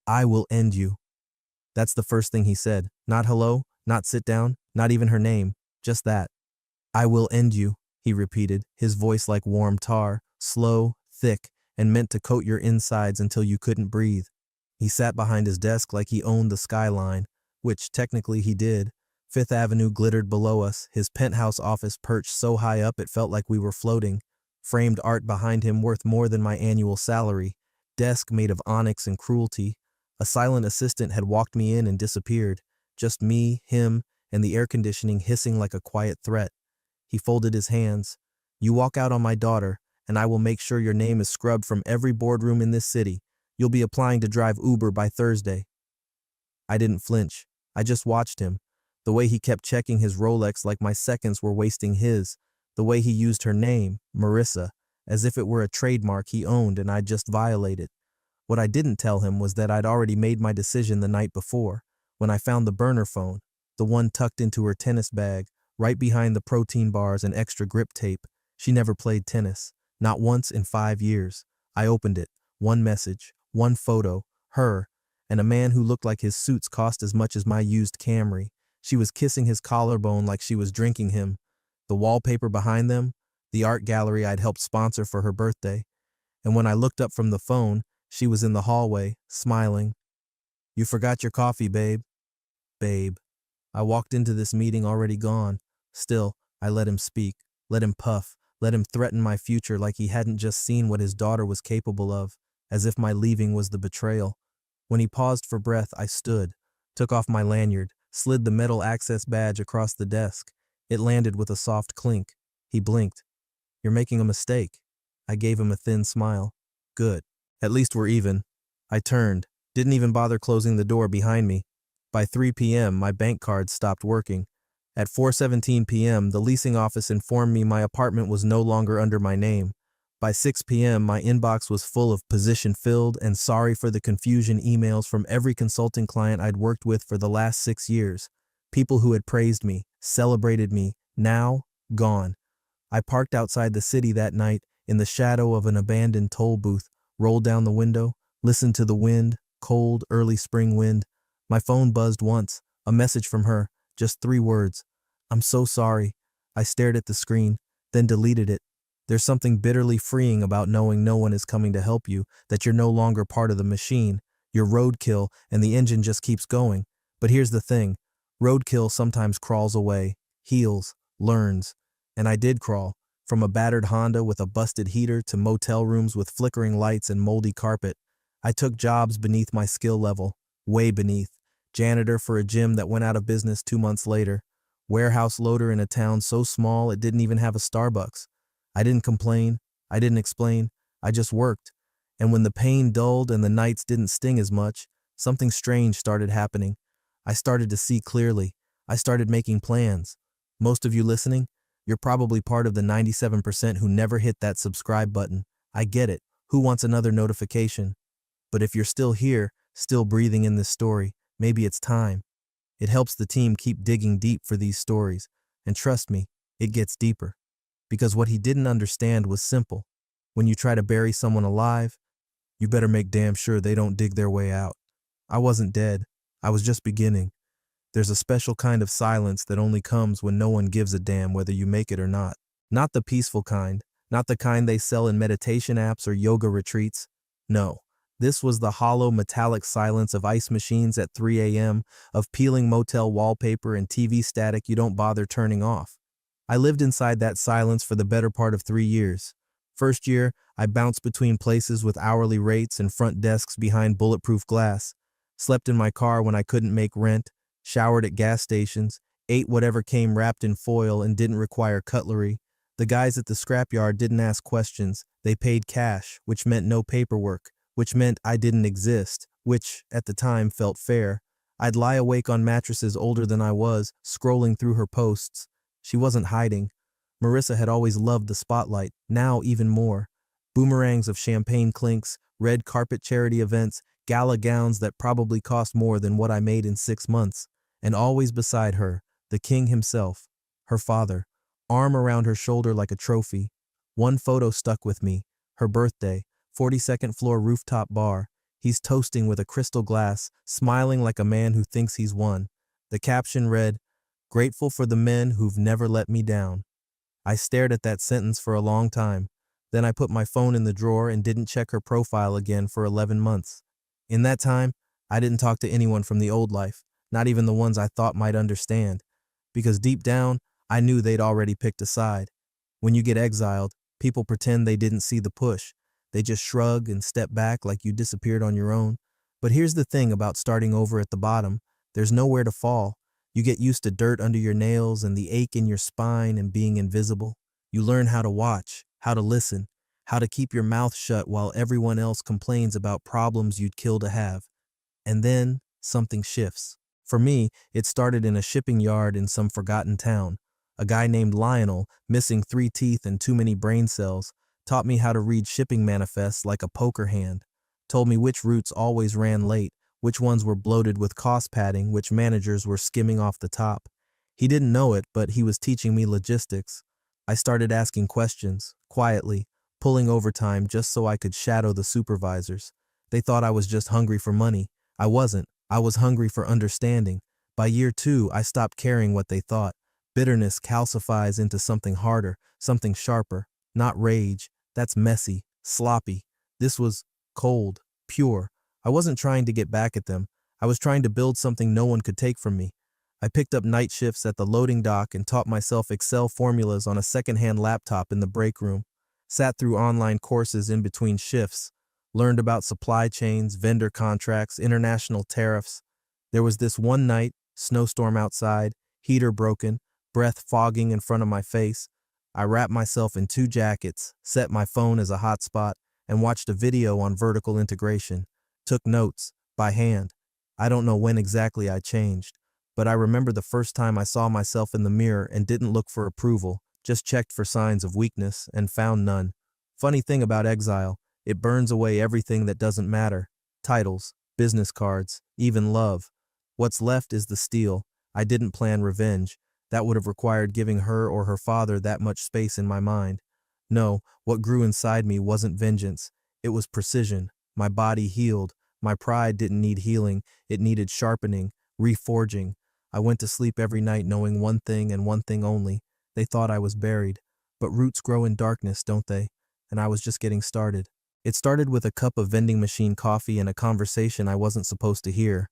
I will end you. That's the first thing he said. Not hello, not sit down, not even her name, just that. I will end you, he repeated, his voice like warm tar, slow, thick, and meant to coat your insides until you couldn't breathe. He sat behind his desk like he owned the skyline, which technically he did. Fifth Avenue glittered below us, his penthouse office perched so high up it felt like we were floating. Framed art behind him worth more than my annual salary. Desk made of onyx and cruelty. A silent assistant had walked me in and disappeared. Just me, him, and the air conditioning hissing like a quiet threat. He folded his hands. You walk out on my daughter, and I will make sure your name is scrubbed from every boardroom in this city. You'll be applying to drive Uber by Thursday. I didn't flinch. I just watched him. The way he kept checking his Rolex like my seconds were wasting his. The way he used her name, Marissa, as if it were a trademark he owned and I'd just violated. What I didn't tell him was that I'd already made my decision the night before, when I found the burner phone, the one tucked into her tennis bag, right behind the protein bars and extra grip tape. She never played tennis, not once in 5 years. I opened it, one message, one photo, her, and a man who looked like his suits cost as much as my used Camry. She was kissing his collarbone like she was drinking him. The wallpaper behind them, the art gallery I'd helped sponsor for her birthday. And when I looked up from the phone, she was in the hallway, smiling. You forgot your coffee, babe. Babe. I walked into this meeting already gone. Still, I let him speak, let him puff, let him threaten my future like he hadn't just seen what his daughter was capable of, as if my leaving was the betrayal. When he paused for breath, I stood, took off my lanyard, slid the metal access badge across the desk. It landed with a soft clink. He blinked. You're making a mistake. I gave him a thin smile. Good. At least we're even. I turned, didn't even bother closing the door behind me. By 3 p.m., my bank cards stopped working. At 4:17 p.m., the leasing office informed me my apartment was no longer under my name. By 6 p.m., my inbox was full of position filled and sorry for the confusion emails from every consulting client I'd worked with for the last 6 years. People who had praised me, celebrated me, now gone. I parked outside the city that night in the shadow of an abandoned toll booth, rolled down the window, listened to the wind, cold, early spring wind. My phone buzzed once, a message from her, just 3 words. I'm so sorry. I stared at the screen, then deleted it. There's something bitterly freeing about knowing no one is coming to help you, that you're no longer part of the machine. You're roadkill, and the engine just keeps going. But here's the thing. Roadkill sometimes crawls away, heals, learns. And I did crawl, from a battered Honda with a busted heater to motel rooms with flickering lights and moldy carpet. I took jobs beneath my skill level, way beneath. Janitor for a gym that went out of business 2 months later. Warehouse loader in a town so small it didn't even have a Starbucks. I didn't complain. I didn't explain. I just worked. And when the pain dulled and the nights didn't sting as much, something strange started happening. I started to see clearly. I started making plans. Most of you listening, you're probably part of the 97% who never hit that subscribe button. I get it. Who wants another notification? But if you're still here, still breathing in this story, maybe it's time. It helps the team keep digging deep for these stories. And trust me, it gets deeper. Because what he didn't understand was simple. When you try to bury someone alive, you better make damn sure they don't dig their way out. I wasn't dead. I was just beginning. There's a special kind of silence that only comes when no one gives a damn whether you make it or not. Not the peaceful kind, not the kind they sell in meditation apps or yoga retreats. No, this was the hollow metallic silence of ice machines at 3 a.m., of peeling motel wallpaper and TV static you don't bother turning off. I lived inside that silence for the better part of 3 years. First year, I bounced between places with hourly rates and front desks behind bulletproof glass, slept in my car when I couldn't make rent, showered at gas stations, ate whatever came wrapped in foil and didn't require cutlery. The guys at the scrapyard didn't ask questions. They paid cash, which meant no paperwork, which meant I didn't exist, which, at the time, felt fair. I'd lie awake on mattresses older than I was, scrolling through her posts. She wasn't hiding. Marissa had always loved the spotlight, now even more. Boomerangs of champagne clinks, red carpet charity events, gala gowns that probably cost more than what I made in 6 months. And always beside her, the king himself, her father, arm around her shoulder like a trophy. One photo stuck with me, her birthday, 42nd floor rooftop bar. He's toasting with a crystal glass, smiling like a man who thinks he's won. The caption read, "Grateful for the men who've never let me down." I stared at that sentence for a long time. Then I put my phone in the drawer and didn't check her profile again for 11 months. In that time, I didn't talk to anyone from the old life, not even the ones I thought might understand, because deep down, I knew they'd already picked a side. When you get exiled, people pretend they didn't see the push. They just shrug and step back like you disappeared on your own. But here's the thing about starting over at the bottom. There's nowhere to fall. You get used to dirt under your nails and the ache in your spine and being invisible. You learn how to watch, how to listen, how to keep your mouth shut while everyone else complains about problems you'd kill to have. And then something shifts. For me, it started in a shipping yard in some forgotten town. A guy named Lionel, missing 3 teeth and too many brain cells, taught me how to read shipping manifests like a poker hand, told me which routes always ran late, which ones were bloated with cost padding, which managers were skimming off the top. He didn't know it, but he was teaching me logistics. I started asking questions, quietly, pulling overtime just so I could shadow the supervisors. They thought I was just hungry for money. I wasn't. I was hungry for understanding. By year 2, I stopped caring what they thought. Bitterness calcifies into something harder, something sharper. Not rage. That's messy, sloppy. This was cold, pure. I wasn't trying to get back at them. I was trying to build something no one could take from me. I picked up night shifts at the loading dock and taught myself Excel formulas on a secondhand laptop in the break room. Sat through online courses in between shifts. Learned about supply chains, vendor contracts, international tariffs. There was this one night, snowstorm outside, heater broken, breath fogging in front of my face. I wrapped myself in 2 jackets, set my phone as a hotspot, and watched a video on vertical integration. Took notes, by hand. I don't know when exactly I changed, but I remember the first time I saw myself in the mirror and didn't look for approval, just checked for signs of weakness and found none. Funny thing about exile, it burns away everything that doesn't matter. Titles, business cards, even love. What's left is the steel. I didn't plan revenge. That would have required giving her or her father that much space in my mind. No, what grew inside me wasn't vengeance. It was precision. My body healed. My pride didn't need healing. It needed sharpening, reforging. I went to sleep every night knowing one thing and one thing only. They thought I was buried. But roots grow in darkness, don't they? And I was just getting started. It started with a cup of vending machine coffee and a conversation I wasn't supposed to hear.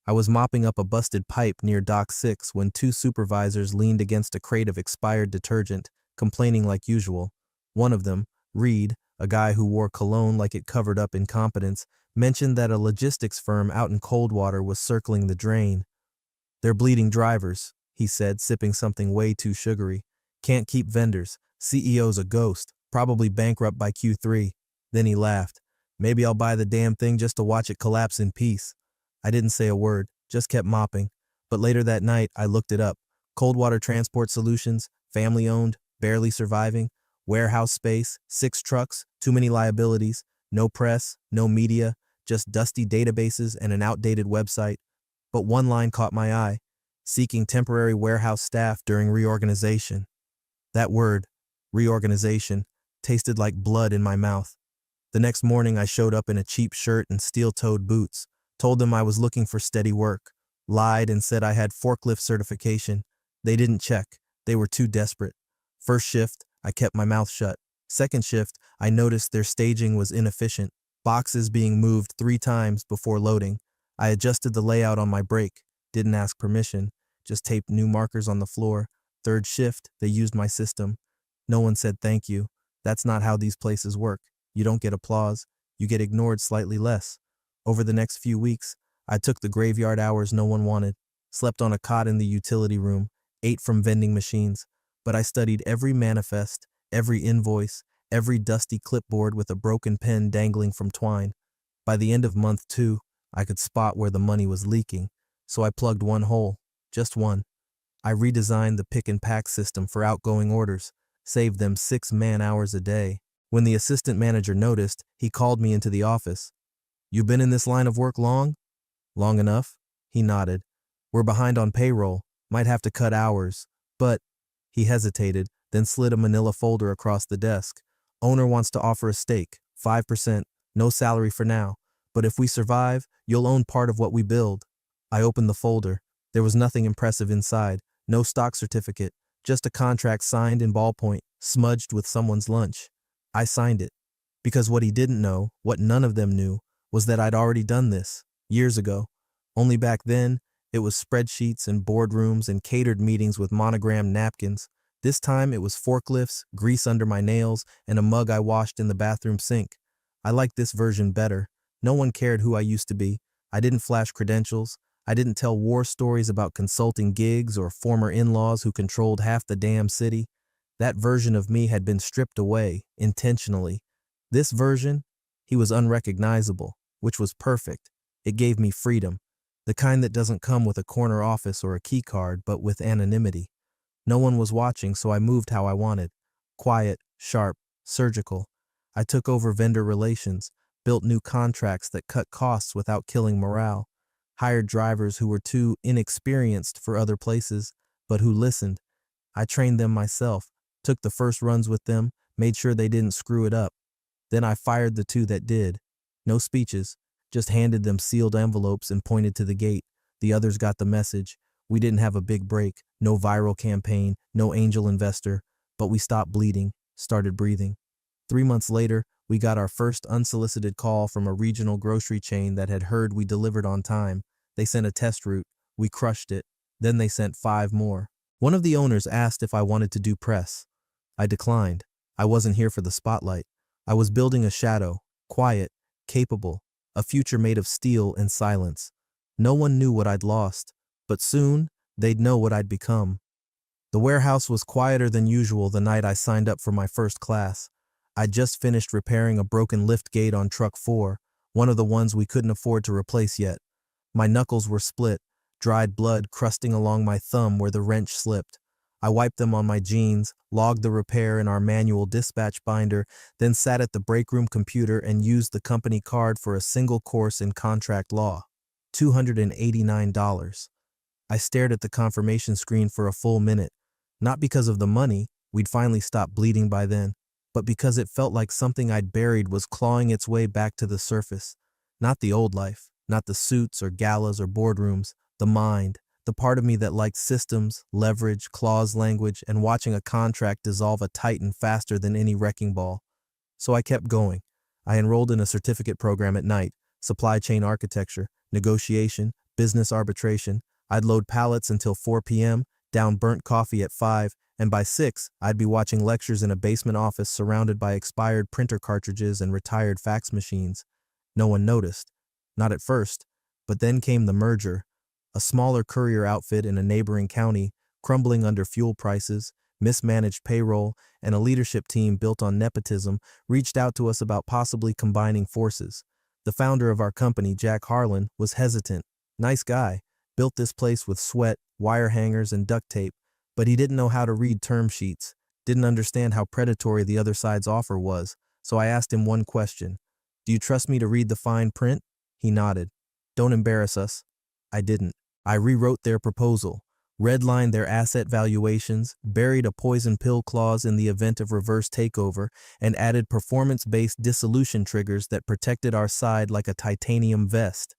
I was mopping up a busted pipe near Dock 6 when 2 supervisors leaned against a crate of expired detergent, complaining like usual. One of them, Reed, a guy who wore cologne like it covered up incompetence, mentioned that a logistics firm out in Coldwater was circling the drain. "They're bleeding drivers," he said, sipping something way too sugary. "Can't keep vendors. CEO's a ghost, probably bankrupt by Q3. Then he laughed. "Maybe I'll buy the damn thing just to watch it collapse in peace." I didn't say a word, just kept mopping. But later that night, I looked it up. Coldwater Transport Solutions, family-owned, barely surviving, warehouse space, 6 trucks, too many liabilities, no press, no media, just dusty databases and an outdated website. But one line caught my eye: seeking temporary warehouse staff during reorganization. That word, reorganization, tasted like blood in my mouth. The next morning, I showed up in a cheap shirt and steel-toed boots, told them I was looking for steady work, lied and said I had forklift certification. They didn't check. They were too desperate. First shift, I kept my mouth shut. Second shift, I noticed their staging was inefficient, boxes being moved 3 times before loading. I adjusted the layout on my break, didn't ask permission, just taped new markers on the floor. Third shift, they used my system. No one said thank you. That's not how these places work. You don't get applause. You get ignored slightly less. Over the next few weeks, I took the graveyard hours no one wanted, slept on a cot in the utility room, ate from vending machines, but I studied every manifest, every invoice, every dusty clipboard with a broken pen dangling from twine. By the end of month 2, I could spot where the money was leaking, so I plugged one hole, just one. I redesigned the pick and pack system for outgoing orders, saved them 6 man-hours a day. When the assistant manager noticed, he called me into the office. "You been in this line of work long?" "Long enough." He nodded. "We're behind on payroll. Might have to cut hours. But," he hesitated, then slid a manila folder across the desk. "Owner wants to offer a stake, 5%, no salary for now, But if we survive, you'll own part of what we build. I opened the folder. There was nothing impressive inside. No stock certificate. Just a contract signed in ballpoint, smudged with someone's lunch. I signed it. Because what he didn't know, what none of them knew, was that I'd already done this, years ago. Only back then, it was spreadsheets and boardrooms and catered meetings with monogrammed napkins. This time it was forklifts, grease under my nails, and a mug I washed in the bathroom sink. I liked this version better. No one cared who I used to be. I didn't flash credentials. I didn't tell war stories about consulting gigs or former in-laws who controlled half the damn city. That version of me had been stripped away, intentionally. This version, he was unrecognizable, which was perfect. It gave me freedom. The kind that doesn't come with a corner office or a key card, but with anonymity. No one was watching, so I moved how I wanted. Quiet, sharp, surgical. I took over vendor relations, built new contracts that cut costs without killing morale, hired drivers who were too inexperienced for other places, but who listened. I trained them myself, took the first runs with them, made sure they didn't screw it up. Then I fired the two that did. No speeches, just handed them sealed envelopes and pointed to the gate. The others got the message. We didn't have a big break, no viral campaign, no angel investor, but we stopped bleeding, started breathing. 3 months later, we got our first unsolicited call from a regional grocery chain that had heard we delivered on time. They sent a test route. We crushed it. Then they sent 5 more. One of the owners asked if I wanted to do press. I declined. I wasn't here for the spotlight. I was building a shadow, quiet, capable, a future made of steel and silence. No one knew what I'd lost, but soon they'd know what I'd become. The warehouse was quieter than usual the night I signed up for my first class. I'd just finished repairing a broken lift gate on truck 4, one of the ones we couldn't afford to replace yet. My knuckles were split, dried blood crusting along my thumb where the wrench slipped. I wiped them on my jeans, logged the repair in our manual dispatch binder, then sat at the breakroom computer and used the company card for a single course in contract law. $289. I stared at the confirmation screen for a full minute, not because of the money, we'd finally stopped bleeding by then, but because it felt like something I'd buried was clawing its way back to the surface. Not the old life, not the suits or galas or boardrooms, the mind, the part of me that liked systems, leverage, clause language, and watching a contract dissolve a titan faster than any wrecking ball. So I kept going. I enrolled in a certificate program at night, supply chain architecture, negotiation, business arbitration. I'd load pallets until 4 p.m., down burnt coffee at 5, and by 6, I'd be watching lectures in a basement office surrounded by expired printer cartridges and retired fax machines. No one noticed. Not at first, but then came the merger. A smaller courier outfit in a neighboring county, crumbling under fuel prices, mismanaged payroll, and a leadership team built on nepotism, reached out to us about possibly combining forces. The founder of our company, Jack Harlan, was hesitant. Nice guy, built this place with sweat, wire hangers, and duct tape, but he didn't know how to read term sheets, didn't understand how predatory the other side's offer was, so I asked him one question. Do you trust me to read the fine print? He nodded. Don't embarrass us. I didn't. I rewrote their proposal, redlined their asset valuations, buried a poison pill clause in the event of reverse takeover, and added performance-based dissolution triggers that protected our side like a titanium vest.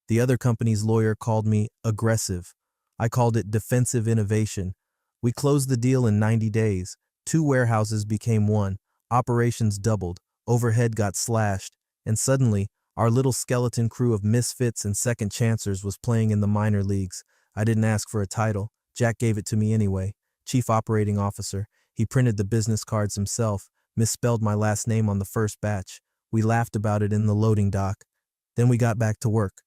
The other company's lawyer called me aggressive. I called it defensive innovation. We closed the deal in 90 days. 2 warehouses became 1, operations doubled, overhead got slashed, and suddenly, our little skeleton crew of misfits and second chancers was playing in the minor leagues. I didn't ask for a title. Jack gave it to me anyway. Chief Operating Officer. He printed the business cards himself, misspelled my last name on the first batch. We laughed about it in the loading dock. Then we got back to work.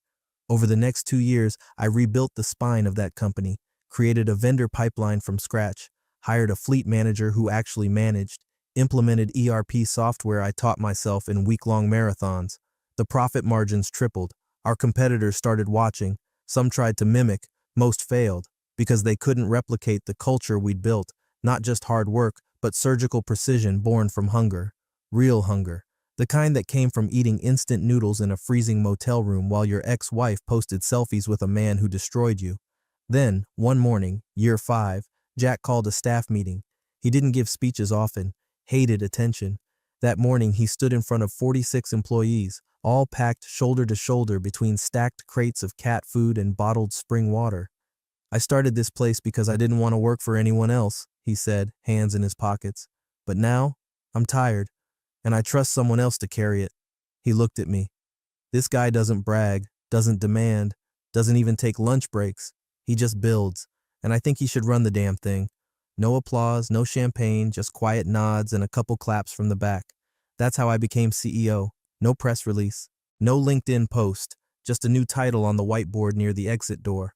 Over the next 2 years, I rebuilt the spine of that company, created a vendor pipeline from scratch, hired a fleet manager who actually managed, implemented ERP software I taught myself in week-long marathons. The profit margins tripled. Our competitors started watching. Some tried to mimic. Most failed because they couldn't replicate the culture we'd built, not just hard work, but surgical precision born from hunger. Real hunger. The kind that came from eating instant noodles in a freezing motel room while your ex-wife posted selfies with a man who destroyed you. Then, one morning, year 5, Jack called a staff meeting. He didn't give speeches often, hated attention. That morning, he stood in front of 46 employees, all packed shoulder to shoulder between stacked crates of cat food and bottled spring water. I started this place because I didn't want to work for anyone else, he said, hands in his pockets. But now, I'm tired, and I trust someone else to carry it. He looked at me. This guy doesn't brag, doesn't demand, doesn't even take lunch breaks. He just builds, and I think he should run the damn thing. No applause, no champagne, just quiet nods and a couple claps from the back. That's how I became CEO. No press release, no LinkedIn post, just a new title on the whiteboard near the exit door.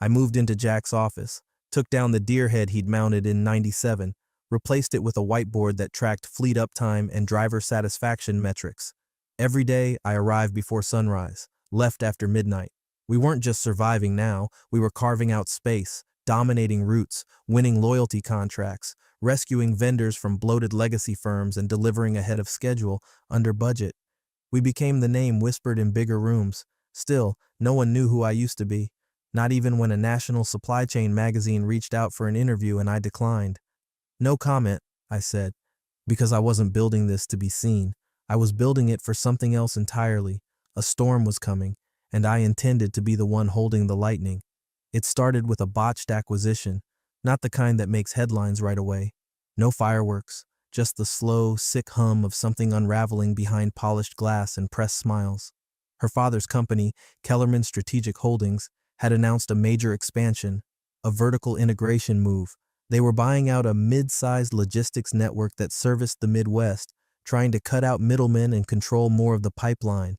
I moved into Jack's office, took down the deer head he'd mounted in '97, replaced it with a whiteboard that tracked fleet uptime and driver satisfaction metrics. Every day, I arrived before sunrise, left after midnight. We weren't just surviving now, we were carving out space, dominating routes, winning loyalty contracts, rescuing vendors from bloated legacy firms and delivering ahead of schedule, under budget. We became the name whispered in bigger rooms. Still, no one knew who I used to be. Not even when a national supply chain magazine reached out for an interview and I declined. No comment, I said, because I wasn't building this to be seen. I was building it for something else entirely. A storm was coming, and I intended to be the one holding the lightning. It started with a botched acquisition, not the kind that makes headlines right away. No fireworks, just the slow, sick hum of something unraveling behind polished glass and pressed smiles. Her father's company, Kellerman Strategic Holdings, had announced a major expansion, a vertical integration move. They were buying out a mid-sized logistics network that serviced the Midwest, trying to cut out middlemen and control more of the pipeline.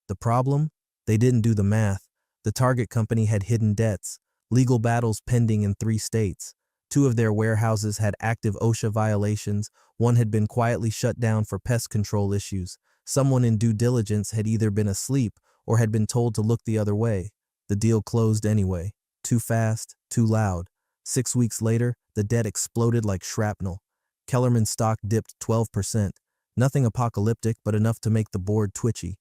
The problem? They didn't do the math. The target company had hidden debts, legal battles pending in 3 states. 2 of their warehouses had active OSHA violations. 1 had been quietly shut down for pest control issues. Someone in due diligence had either been asleep or had been told to look the other way. The deal closed anyway. Too fast, too loud. 6 weeks later, the debt exploded like shrapnel. Kellerman stock dipped 12%. Nothing apocalyptic, but enough to make the board twitchy.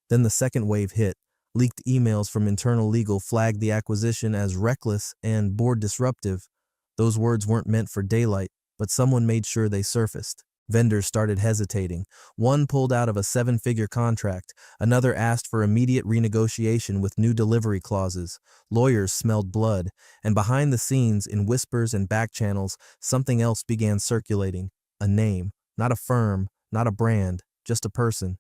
Then the second wave hit. Leaked emails from internal legal flagged the acquisition as reckless and board disruptive. Those words weren't meant for daylight, but someone made sure they surfaced. Vendors started hesitating. 1 pulled out of a 7-figure contract. Another asked for immediate renegotiation with new delivery clauses. Lawyers smelled blood. And behind the scenes, in whispers and back channels, something else began circulating. A name. Not a firm, not a brand, just a person.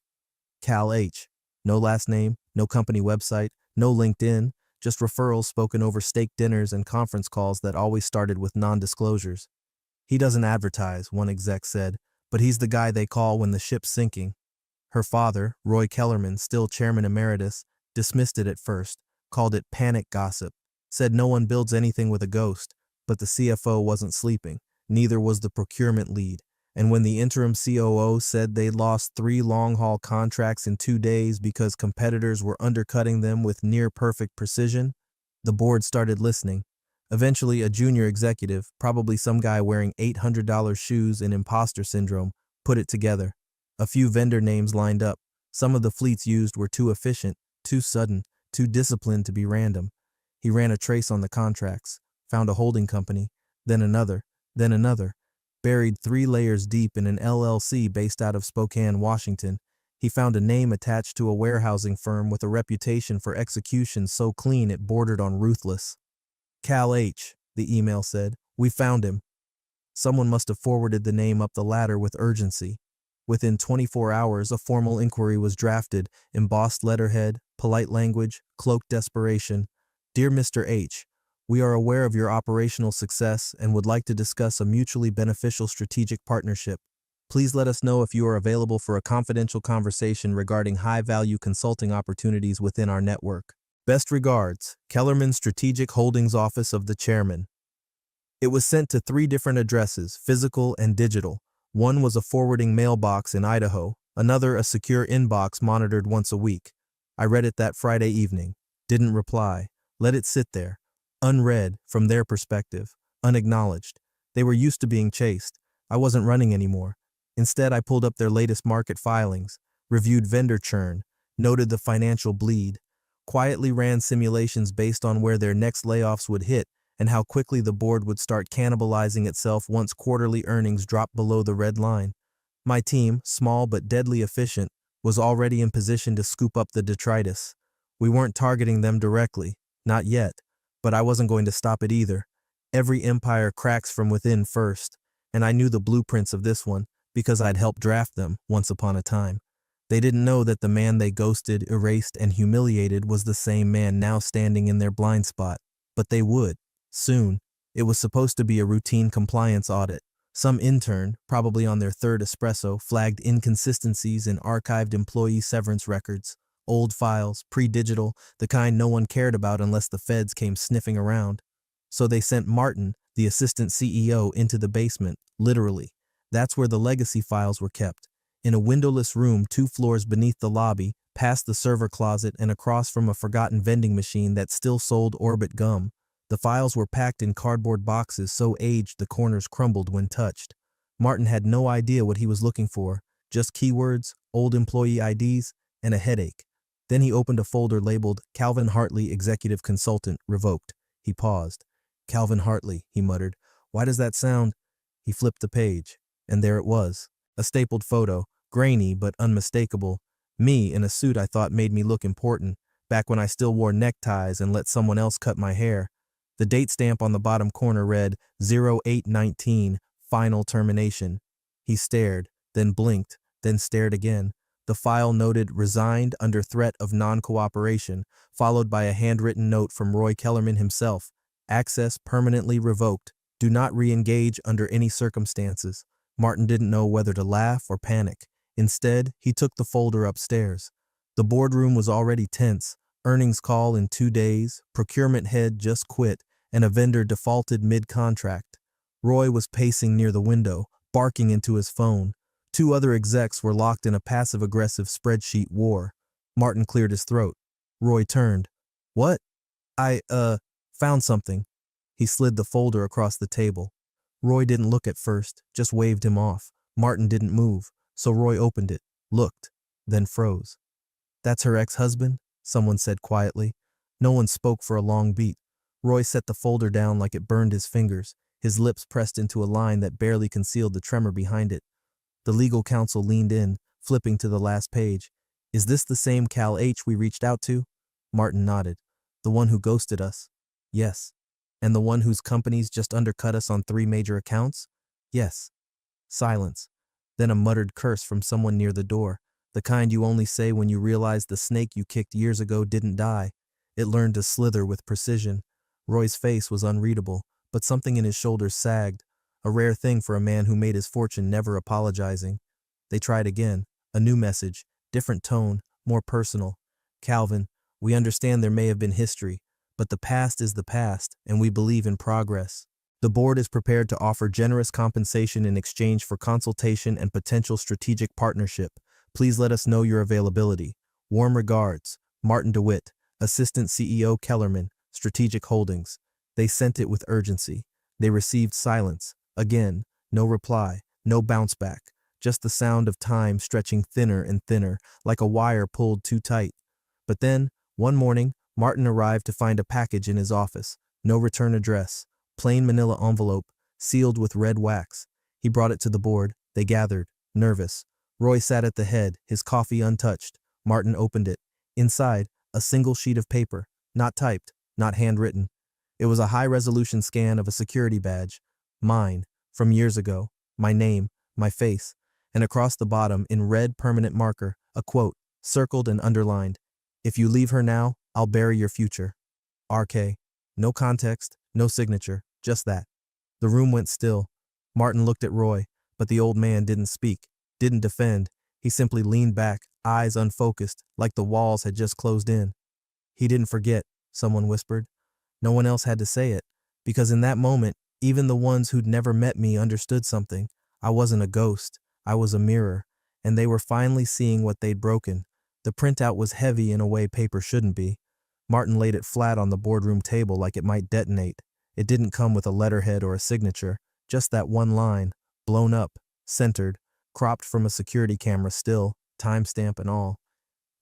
Cal H. No last name, no company website, no LinkedIn, just referrals spoken over steak dinners and conference calls that always started with non-disclosures. He doesn't advertise, one exec said, but he's the guy they call when the ship's sinking. Her father, Roy Kellerman, still chairman emeritus, dismissed it at first, called it panic gossip, said no one builds anything with a ghost, but the CFO wasn't sleeping, neither was the procurement lead. And when the interim COO said they lost 3 long-haul contracts in 2 days because competitors were undercutting them with near-perfect precision, the board started listening. Eventually, a junior executive, probably some guy wearing $800 shoes and imposter syndrome, put it together. A few vendor names lined up. Some of the fleets used were too efficient, too sudden, too disciplined to be random. He ran a trace on the contracts, found a holding company, then another, buried 3 layers deep in an LLC based out of Spokane, Washington. He found a name attached to a warehousing firm with a reputation for execution so clean it bordered on ruthless. Cal H., the email said. We found him. Someone must have forwarded the name up the ladder with urgency. Within 24 hours, a formal inquiry was drafted, embossed letterhead, polite language, cloaked desperation. Dear Mr. H., we are aware of your operational success and would like to discuss a mutually beneficial strategic partnership. Please let us know if you are available for a confidential conversation regarding high-value consulting opportunities within our network. Best regards, Kellerman Strategic Holdings Office of the Chairman. It was sent to 3 different addresses, physical and digital. One was a forwarding mailbox in Idaho, another a secure inbox monitored once a week. I read it that Friday evening. Didn't reply. Let it sit there. Unread, from their perspective. Unacknowledged. They were used to being chased. I wasn't running anymore. Instead, I pulled up their latest market filings, reviewed vendor churn, noted the financial bleed, quietly ran simulations based on where their next layoffs would hit and how quickly the board would start cannibalizing itself once quarterly earnings dropped below the red line. My team, small but deadly efficient, was already in position to scoop up the detritus. We weren't targeting them directly, not yet, but I wasn't going to stop it either. Every empire cracks from within first, and I knew the blueprints of this one because I'd helped draft them once upon a time. They didn't know that the man they ghosted, erased, and humiliated was the same man now standing in their blind spot, but they would, soon. It was supposed to be a routine compliance audit. Some intern, probably on their third espresso, flagged inconsistencies in archived employee severance records, old files, pre-digital, the kind no one cared about unless the feds came sniffing around. So they sent Martin, the assistant CEO, into the basement, literally. That's where the legacy files were kept, in a windowless room 2 floors beneath the lobby, past the server closet and across from a forgotten vending machine that still sold Orbit gum. The files were packed in cardboard boxes so aged the corners crumbled when touched. Martin had no idea what he was looking for, just keywords, old employee IDs, and a headache. Then he opened a folder labeled Calvin Hartley, Executive Consultant, Revoked. He paused. Calvin Hartley, he muttered. Why does that sound? He flipped the page, and there it was. A stapled photo, grainy but unmistakable. Me in a suit I thought made me look important, back when I still wore neckties and let someone else cut my hair. The date stamp on the bottom corner read 0819, final termination. He stared, then blinked, then stared again. The file noted resigned under threat of non-cooperation, followed by a handwritten note from Roy Kellerman himself. Access permanently revoked. Do not re-engage under any circumstances. Martin didn't know whether to laugh or panic. Instead, he took the folder upstairs. The boardroom was already tense. Earnings call in 2 days, procurement head just quit, and a vendor defaulted mid-contract. Roy was pacing near the window, barking into his phone. 2 other execs were locked in a passive-aggressive spreadsheet war. Martin cleared his throat. Roy turned. What? Found something. He slid the folder across the table. Roy didn't look at first, just waved him off. Martin didn't move, so Roy opened it, looked, then froze. That's her ex-husband? Someone said quietly. No one spoke for a long beat. Roy set the folder down like it burned his fingers, his lips pressed into a line that barely concealed the tremor behind it. The legal counsel leaned in, flipping to the last page. Is this the same Cal H we reached out to? Martin nodded. The one who ghosted us? Yes. And the one whose companies just undercut us on 3 major accounts? Yes. Silence. Then a muttered curse from someone near the door, the kind you only say when you realize the snake you kicked years ago didn't die. It learned to slither with precision. Roy's face was unreadable, but something in his shoulders sagged, a rare thing for a man who made his fortune never apologizing. They tried again, a new message, different tone, more personal. Calvin, we understand there may have been history, but the past is the past, and we believe in progress. The board is prepared to offer generous compensation in exchange for consultation and potential strategic partnership. Please let us know your availability. Warm regards, Martin DeWitt, Assistant CEO Kellerman, Strategic Holdings. They sent it with urgency. They received silence. Again, no reply, no bounce back, just the sound of time stretching thinner and thinner, like a wire pulled too tight. But then, one morning, Martin arrived to find a package in his office. No return address. Plain manila envelope, sealed with red wax. He brought it to the board. They gathered, nervous. Roy sat at the head, his coffee untouched. Martin opened it. Inside, a single sheet of paper, not typed, not handwritten. It was a high-resolution scan of a security badge. Mine, from years ago. My name, my face. And across the bottom, in red permanent marker, a quote, circled and underlined. If you leave her now, I'll bury your future. RK. No context, no signature, just that. The room went still. Martin looked at Roy, but the old man didn't speak, didn't defend. He simply leaned back, eyes unfocused, like the walls had just closed in. He didn't forget, someone whispered. No one else had to say it, because in that moment, even the ones who'd never met me understood something. I wasn't a ghost, I was a mirror, and they were finally seeing what they'd broken. The printout was heavy in a way paper shouldn't be. Martin laid it flat on the boardroom table like it might detonate. It didn't come with a letterhead or a signature, just that one line, blown up, centered, cropped from a security camera still, timestamp and all.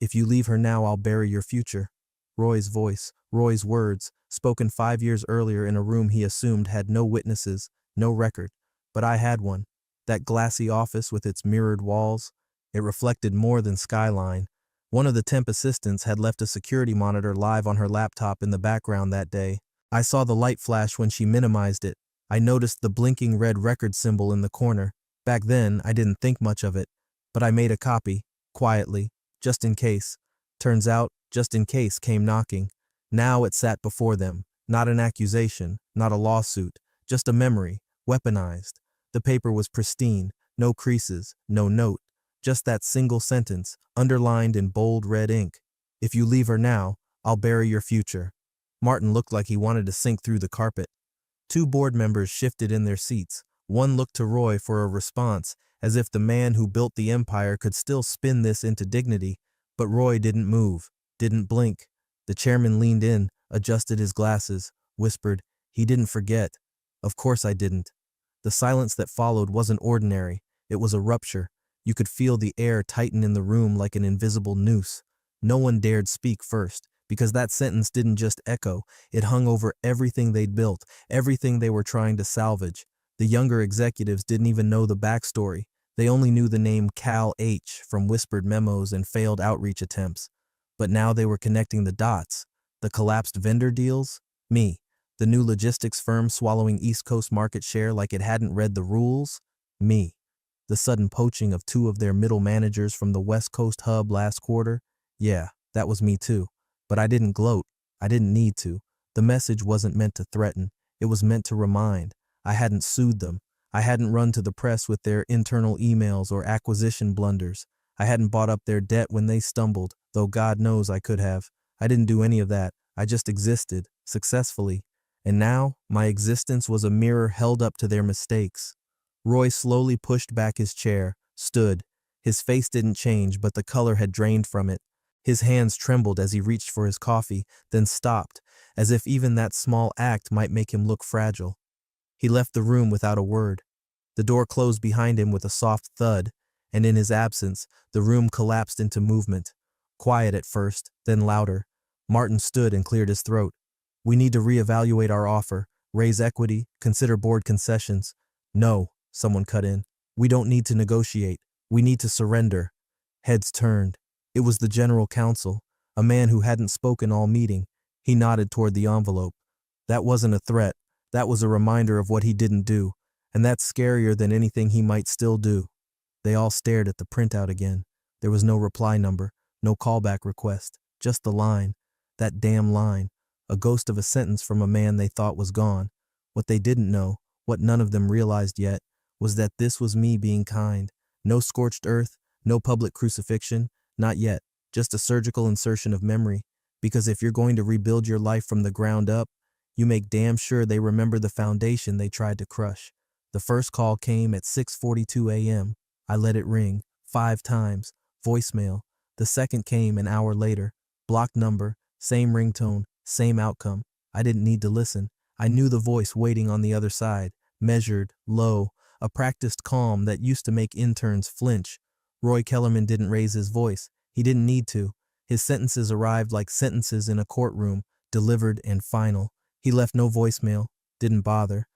If you leave her now, I'll bury your future. Roy's voice, Roy's words, spoken 5 years earlier in a room he assumed had no witnesses, no record. But I had one. That glassy office with its mirrored walls. It reflected more than skyline. One of the temp assistants had left a security monitor live on her laptop in the background that day. I saw the light flash when she minimized it. I noticed the blinking red record symbol in the corner. Back then, I didn't think much of it, but I made a copy, quietly, just in case. Turns out, just in case came knocking. Now it sat before them, not an accusation, not a lawsuit, just a memory, weaponized. The paper was pristine, no creases, no note, just that single sentence, underlined in bold red ink. If you leave her now, I'll bury your future. Martin looked like he wanted to sink through the carpet. Two board members shifted in their seats. One looked to Roy for a response, as if the man who built the empire could still spin this into dignity. But Roy didn't move, didn't blink. The chairman leaned in, adjusted his glasses, whispered, "He didn't forget." Of course I didn't. The silence that followed wasn't ordinary. It was a rupture. You could feel the air tighten in the room like an invisible noose. No one dared speak first, because that sentence didn't just echo, it hung over everything they'd built, everything they were trying to salvage. The younger executives didn't even know the backstory. They only knew the name Cal H from whispered memos and failed outreach attempts. But now they were connecting the dots. The collapsed vendor deals? Me. The new logistics firm swallowing East Coast market share like it hadn't read the rules? Me. The sudden poaching of two of their middle managers from the West Coast hub last quarter? Yeah, that was me too. But I didn't gloat. I didn't need to. The message wasn't meant to threaten. It was meant to remind. I hadn't sued them. I hadn't run to the press with their internal emails or acquisition blunders. I hadn't bought up their debt when they stumbled, though God knows I could have. I didn't do any of that. I just existed, successfully. And now, my existence was a mirror held up to their mistakes. Roy slowly pushed back his chair, stood. His face didn't change, but the color had drained from it. His hands trembled as he reached for his coffee, then stopped, as if even that small act might make him look fragile. He left the room without a word. The door closed behind him with a soft thud, and in his absence, the room collapsed into movement. Quiet at first, then louder. Martin stood and cleared his throat. "We need to reevaluate our offer, raise equity, consider board concessions." "No," someone cut in. "We don't need to negotiate. We need to surrender." Heads turned. It was the general counsel, a man who hadn't spoken all meeting. He nodded toward the envelope. That wasn't a threat. That was a reminder of what he didn't do, and that's scarier than anything he might still do. They all stared at the printout again. There was no reply number, no callback request, just the line. That damn line. A ghost of a sentence from a man they thought was gone. What they didn't know, what none of them realized yet, was that this was me being kind. No scorched earth, no public crucifixion, not yet, just a surgical insertion of memory. Because if you're going to rebuild your life from the ground up, you make damn sure they remember the foundation they tried to crush. The first call came at 6:42 a.m. I let it ring, 5 times, voicemail. The second came an hour later, blocked number, same ringtone, same outcome. I didn't need to listen. I knew the voice waiting on the other side, measured, low, a practiced calm that used to make interns flinch. Roy Kellerman didn't raise his voice. He didn't need to. His sentences arrived like sentences in a courtroom, delivered and final. He left no voicemail, didn't bother.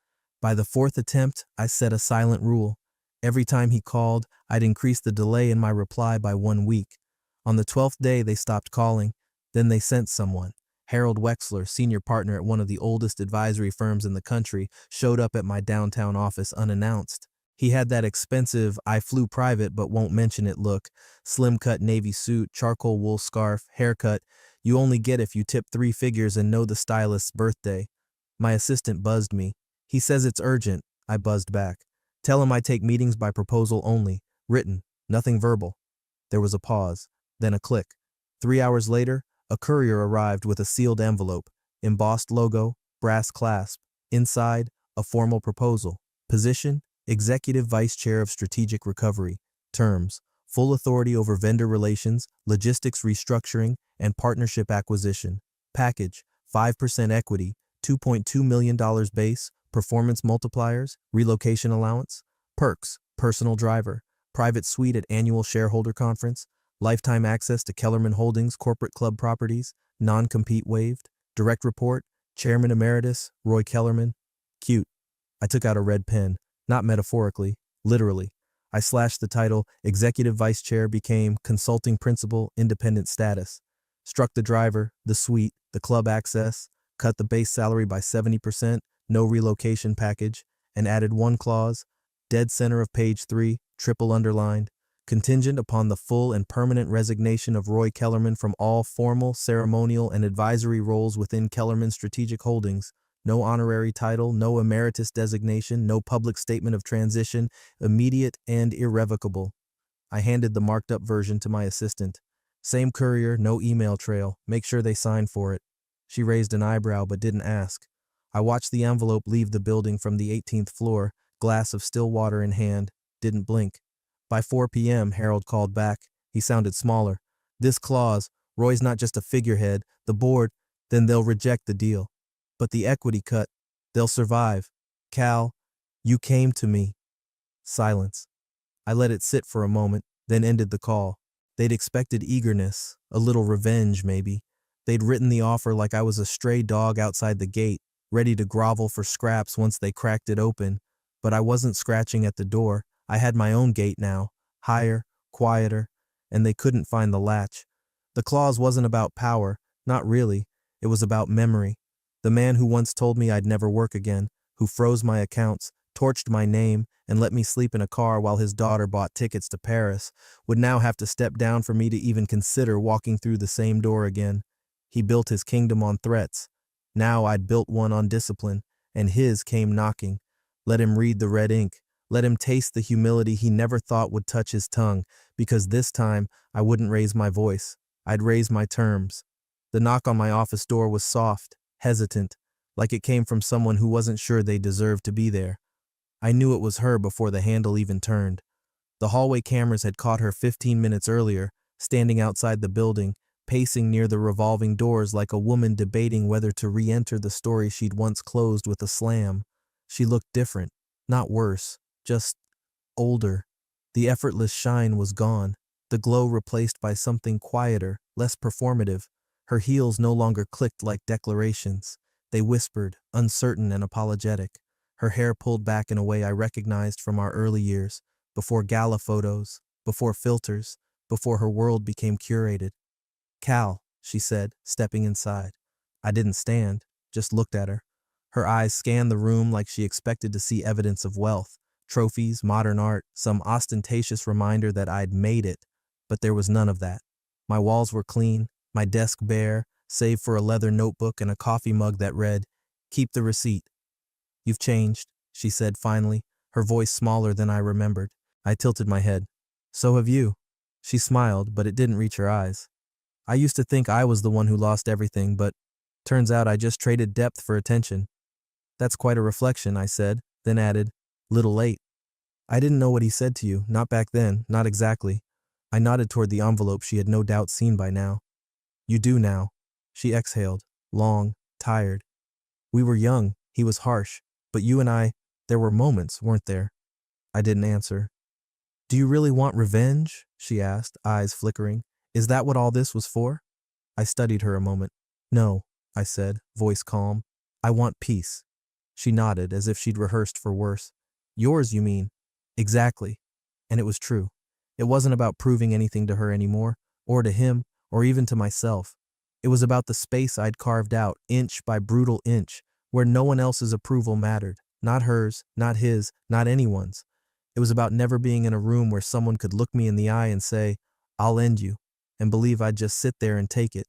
By the 4th attempt, I set a silent rule. Every time he called, I'd increase the delay in my reply by 1 week. On the 12th day, they stopped calling. Then they sent someone. Harold Wexler, senior partner at one of the oldest advisory firms in the country, showed up at my downtown office unannounced. He had that expensive, I flew private but won't mention it look, slim-cut navy suit, charcoal wool scarf, haircut you only get if you tip 3 figures and know the stylist's birthday. My assistant buzzed me. "He says it's urgent," I buzzed back. "Tell him I take meetings by proposal only, written, nothing verbal." There was a pause, then a click. 3 hours later, a courier arrived with a sealed envelope, embossed logo, brass clasp. Inside, a formal proposal. Position, Executive Vice Chair of Strategic Recovery. Terms, full authority over vendor relations, logistics restructuring, and partnership acquisition. Package, 5% equity, $2.2 million base, performance multipliers, relocation allowance. Perks, personal driver, private suite at annual shareholder conference, lifetime access to Kellerman Holdings corporate club properties, non-compete waived, direct report, Chairman Emeritus, Roy Kellerman. Cute. I took out a red pen, not metaphorically, literally. I slashed the title. Executive Vice Chair became Consulting Principal, Independent Status. Struck the driver, the suite, the club access, cut the base salary by 70%, no relocation package, and added one clause, dead center of page 3, triple underlined, contingent upon the full and permanent resignation of Roy Kellerman from all formal, ceremonial, and advisory roles within Kellerman Strategic Holdings. No honorary title, no emeritus designation, no public statement of transition, immediate and irrevocable. I handed the marked up version to my assistant. Same courier, no email trail. Make sure they sign for it. She raised an eyebrow but didn't ask. I watched the envelope leave the building from the 18th floor, glass of still water in hand, didn't blink. By 4 p.m., Harold called back. He sounded smaller. This clause, Roy's not just a figurehead, the board, then they'll reject the deal. But the equity cut, they'll survive. Cal, you came to me. Silence. I let it sit for a moment, then ended the call. They'd expected eagerness, a little revenge maybe. They'd written the offer like I was a stray dog outside the gate, ready to grovel for scraps once they cracked it open. But I wasn't scratching at the door. I had my own gate now, higher, quieter, and they couldn't find the latch. The clause wasn't about power, not really. It was about memory. The man who once told me I'd never work again, who froze my accounts, torched my name, and let me sleep in a car while his daughter bought tickets to Paris, would now have to step down for me to even consider walking through the same door again. He built his kingdom on threats. Now I'd built one on discipline, and his came knocking. Let him read the red ink. Let him taste the humility he never thought would touch his tongue, because this time I wouldn't raise my voice. I'd raise my terms. The knock on my office door was soft, hesitant, like it came from someone who wasn't sure they deserved to be there. I knew it was her before the handle even turned. The hallway cameras had caught her 15 minutes earlier, standing outside the building, pacing near the revolving doors like a woman debating whether to re-enter the story she'd once closed with a slam. She looked different, not worse, just older. The effortless shine was gone, the glow replaced by something quieter, less performative. Her heels no longer clicked like declarations. They whispered, uncertain and apologetic. Her hair pulled back in a way I recognized from our early years, before gala photos, before filters, before her world became curated. Cal, she said, stepping inside. I didn't stand, just looked at her. Her eyes scanned the room like she expected to see evidence of wealth, trophies, modern art, some ostentatious reminder that I'd made it, but there was none of that. My walls were clean, my desk bare, save for a leather notebook and a coffee mug that read, "Keep the receipt." You've changed, she said finally, her voice smaller than I remembered. I tilted my head. So have you. She smiled, but it didn't reach her eyes. I used to think I was the one who lost everything, but turns out I just traded depth for attention. That's quite a reflection, I said, then added, little late. I didn't know what he said to you, not back then, not exactly. I nodded toward the envelope she had no doubt seen by now. You do now. She exhaled, long, tired. We were young, he was harsh, but you and I, there were moments, weren't there? I didn't answer. Do you really want revenge? She asked, eyes flickering. Is that what all this was for? I studied her a moment. No, I said, voice calm. I want peace. She nodded as if she'd rehearsed for worse. Yours, you mean? Exactly. And it was true. It wasn't about proving anything to her anymore, or to him, or even to myself. It was about the space I'd carved out, inch by brutal inch, where no one else's approval mattered. Not hers, not his, not anyone's. It was about never being in a room where someone could look me in the eye and say, I'll end you, and believe I'd just sit there and take it.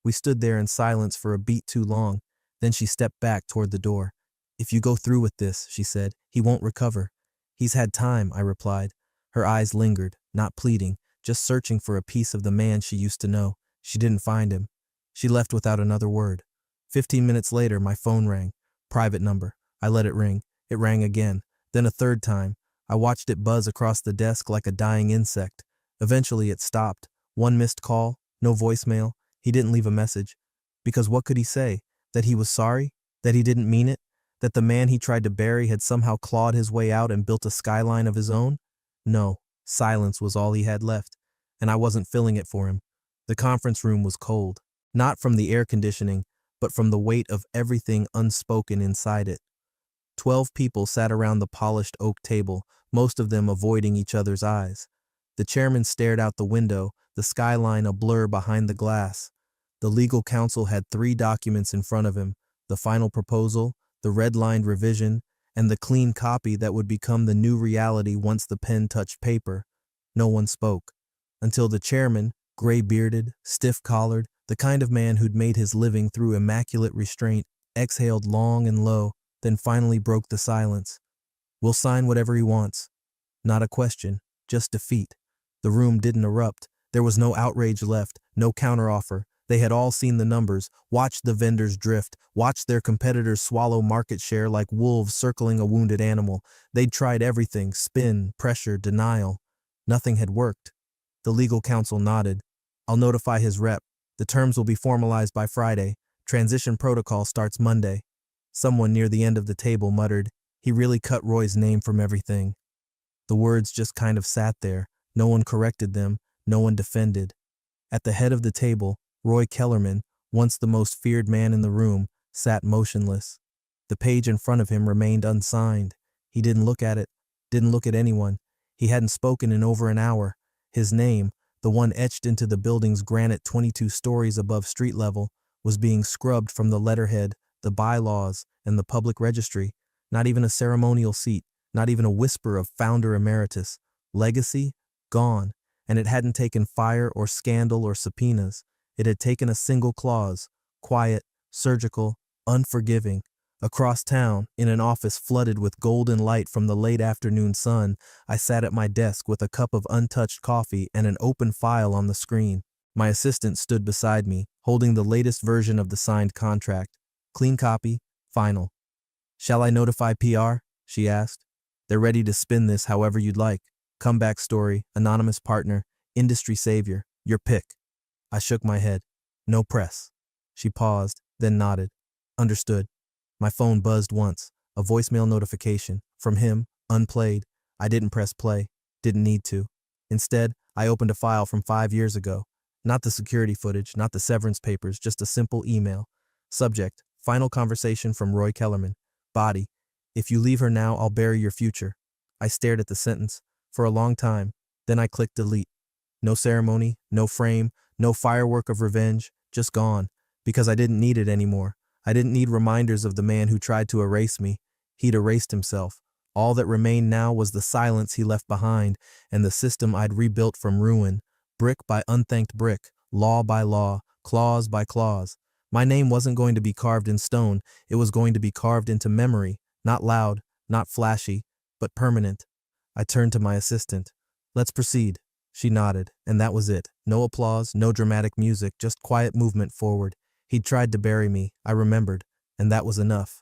We stood there in silence for a beat too long. Then she stepped back toward the door. If you go through with this, she said, he won't recover. He's had time, I replied. Her eyes lingered, not pleading, just searching for a piece of the man she used to know. She didn't find him. She left without another word. 15 minutes later, my phone rang. Private number. I let it ring. It rang again. Then a third time. I watched it buzz across the desk like a dying insect. Eventually it stopped. One missed call, no voicemail. He didn't leave a message. Because what could he say? That he was sorry? That he didn't mean it? That the man he tried to bury had somehow clawed his way out and built a skyline of his own? No, silence was all he had left, and I wasn't filling it for him. The conference room was cold, not from the air conditioning, but from the weight of everything unspoken inside it. 12 people sat around the polished oak table, most of them avoiding each other's eyes. The chairman stared out the window, the skyline a blur behind the glass. The legal counsel had 3 documents in front of him: the final proposal, the red-lined revision, and the clean copy that would become the new reality once the pen touched paper. No one spoke, until the chairman, gray-bearded, stiff-collared, the kind of man who'd made his living through immaculate restraint, exhaled long and low, then finally broke the silence. "We'll sign whatever he wants." Not a question, just defeat. The room didn't erupt. There was no outrage left, no counteroffer. They had all seen the numbers, watched the vendors drift, watched their competitors swallow market share like wolves circling a wounded animal. They'd tried everything: spin, pressure, denial. Nothing had worked. The legal counsel nodded. "I'll notify his rep. The terms will be formalized by Friday. Transition protocol starts Monday." Someone near the end of the table muttered, "He really cut Roy's name from everything." The words just kind of sat there. No one corrected them. No one defended. At the head of the table, Roy Kellerman, once the most feared man in the room, sat motionless. The page in front of him remained unsigned. He didn't look at it, didn't look at anyone. He hadn't spoken in over an hour. His name, the one etched into the building's granite 22 stories above street level, was being scrubbed from the letterhead, the bylaws, and the public registry. Not even a ceremonial seat, not even a whisper of founder emeritus. Legacy? Gone. And it hadn't taken fire or scandal or subpoenas. It had taken a single clause, quiet, surgical, unforgiving. Across town, in an office flooded with golden light from the late afternoon sun, I sat at my desk with a cup of untouched coffee and an open file on the screen. My assistant stood beside me, holding the latest version of the signed contract. "Clean copy, final." "Shall I notify PR?" she asked. "They're ready to spin this however you'd like. Comeback story, anonymous partner, industry savior, your pick." I shook my head. "No press." She paused, then nodded. "Understood." My phone buzzed once, a voicemail notification, from him, unplayed. I didn't press play, didn't need to. Instead, I opened a file from 5 years ago. Not the security footage, not the severance papers, just a simple email. Subject: final conversation from Roy Kellerman. Body: "If you leave her now, I'll bury your future." I stared at the sentence for a long time, then I clicked delete. No ceremony, no frame, no firework of revenge, just gone, because I didn't need it anymore. I didn't need reminders of the man who tried to erase me. He'd erased himself. All that remained now was the silence he left behind and the system I'd rebuilt from ruin, brick by unthanked brick, law by law, clause by clause. My name wasn't going to be carved in stone. It was going to be carved into memory, not loud, not flashy, but permanent. I turned to my assistant. "Let's proceed." She nodded, and that was it. No applause, no dramatic music, just quiet movement forward. He'd tried to bury me, I remembered, and that was enough.